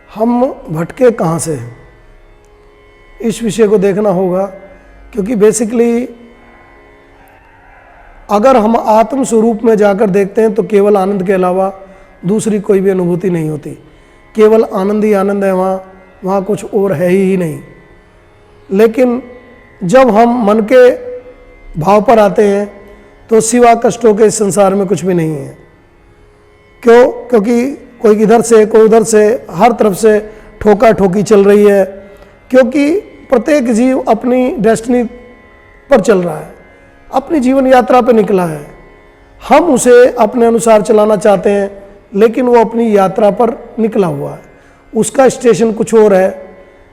हम भटके कहाँ से हैं, इस विषय को देखना होगा। क्योंकि बेसिकली अगर हम आत्म स्वरूप में जाकर देखते हैं तो केवल आनंद के अलावा दूसरी कोई भी अनुभूति नहीं होती। केवल आनंद ही आनंद है, वहाँ कुछ और है ही नहीं। लेकिन जब हम मन के भाव पर आते हैं तो सिवा कष्टों के इस संसार में कुछ भी नहीं है। क्यों? क्योंकि कोई इधर से कोई उधर से, हर तरफ से ठोका ठोकी चल रही है। क्योंकि प्रत्येक जीव अपनी डेस्टिनी पर चल रहा है, अपनी जीवन यात्रा पर निकला है। हम उसे अपने अनुसार चलाना चाहते हैं, लेकिन वो अपनी यात्रा पर निकला हुआ है। उसका स्टेशन कुछ और है,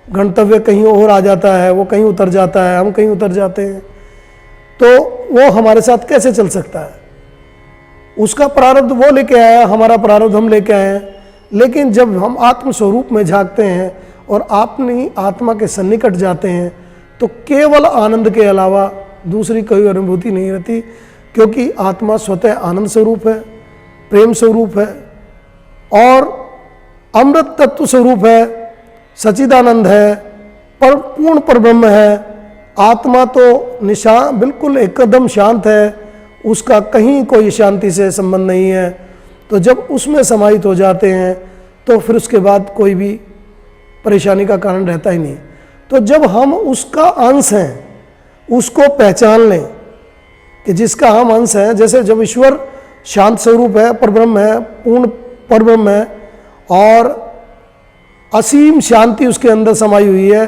गंतव्य कहीं और आ जाता है, वो कहीं उतर जाता है, हम कहीं उतर जाते हैं। तो वो हमारे साथ कैसे चल सकता है? उसका प्रारब्ध वो लेके आया, हमारा प्रारब्ध हम लेके आए हैं। लेकिन जब हम आत्म स्वरूप में झांकते हैं और अपनी आत्मा के सन्निकट जाते हैं तो केवल आनंद के अलावा दूसरी कोई अनुभूति नहीं रहती। क्योंकि आत्मा स्वतः आनंद स्वरूप है, प्रेम स्वरूप है और अमृत तत्व स्वरूप है, सच्चिदानंद है, पर पूर्ण परब्रह्म है। आत्मा तो बिल्कुल एकदम शांत है, उसका कहीं कोई शांति से संबंध नहीं है। तो जब उसमें समाहित हो जाते हैं तो फिर उसके बाद कोई भी परेशानी का कारण रहता ही नहीं। तो जब हम उसका अंश हैं, उसको पहचान लें कि जिसका हम अंश हैं, जैसे जब ईश्वर शांत स्वरूप है, परब्रह्म है, पूर्ण परब्रह्म है और असीम शांति उसके अंदर समाई हुई है,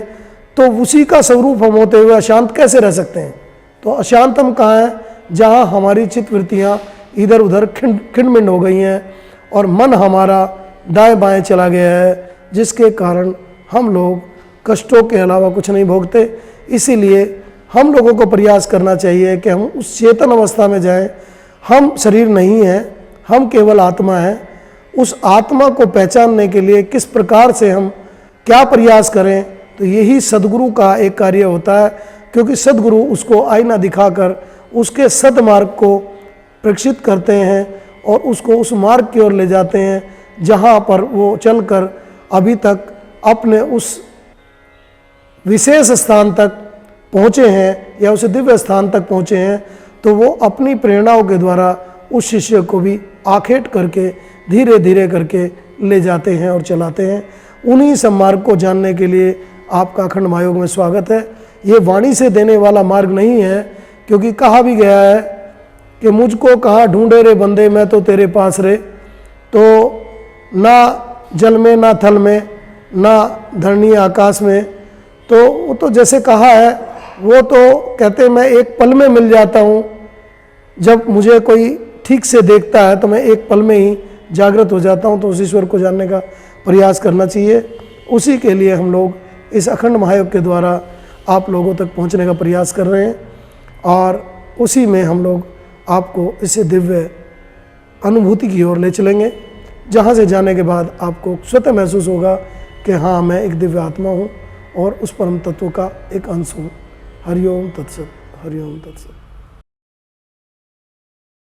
तो उसी का स्वरूप हम होते हुए अशांत कैसे रह सकते हैं? तो अशांत हम कहाँ हैं? जहाँ हमारी चित्तवृत्तियाँ इधर उधर खिंडमिंड हो गई हैं और मन हमारा दाएं बाएं चला गया है, जिसके कारण हम लोग कष्टों के अलावा कुछ नहीं भोगते। इसीलिए हम लोगों को प्रयास करना चाहिए कि हम उस चेतन अवस्था में जाएं। हम शरीर नहीं हैं, हम केवल आत्मा हैं। उस आत्मा को पहचानने के लिए किस प्रकार से हम क्या प्रयास करें, तो यही सद्गुरु का एक कार्य होता है। क्योंकि सद्गुरु उसको आईना दिखाकर उसके सद्मार्ग को प्रेक्षित करते हैं और उसको उस मार्ग की ओर ले जाते हैं जहाँ पर वो चलकर अभी तक अपने उस विशेष स्थान तक पहुँचे हैं या उस दिव्य स्थान तक पहुँचे हैं। तो वो अपनी प्रेरणाओं के द्वारा उस शिष्य को भी आखेट करके धीरे धीरे करके ले जाते हैं और चलाते हैं। उन्हीं सम्मार्ग को जानने के लिए आपका अखंड महायोग में स्वागत है। ये वाणी से देने वाला मार्ग नहीं है, क्योंकि कहा भी गया है कि मुझको कहाँ ढूंढे रे बंदे, मैं तो तेरे पास रे। तो ना जल में, ना थल में, ना धरनी आकाश में। तो वो तो जैसे कहा है, वो तो कहते मैं एक पल में मिल जाता हूँ। जब मुझे कोई ठीक से देखता है तो मैं एक पल में ही जागृत हो जाता हूँ। तो उस ईश्वर को जानने का प्रयास करना चाहिए। उसी के लिए हम लोग इस अखंड महायोग के द्वारा आप लोगों तक पहुँचने का प्रयास कर रहे हैं और उसी में हम लोग आपको इसे दिव्य अनुभूति की ओर ले चलेंगे, जहाँ से जाने के बाद आपको स्वतः महसूस होगा कि हाँ, मैं एक दिव्य आत्मा हूँ और उस परम तत्व का एक अंश हूँ। हरिओम तत्सत, हरिओम तत्सत।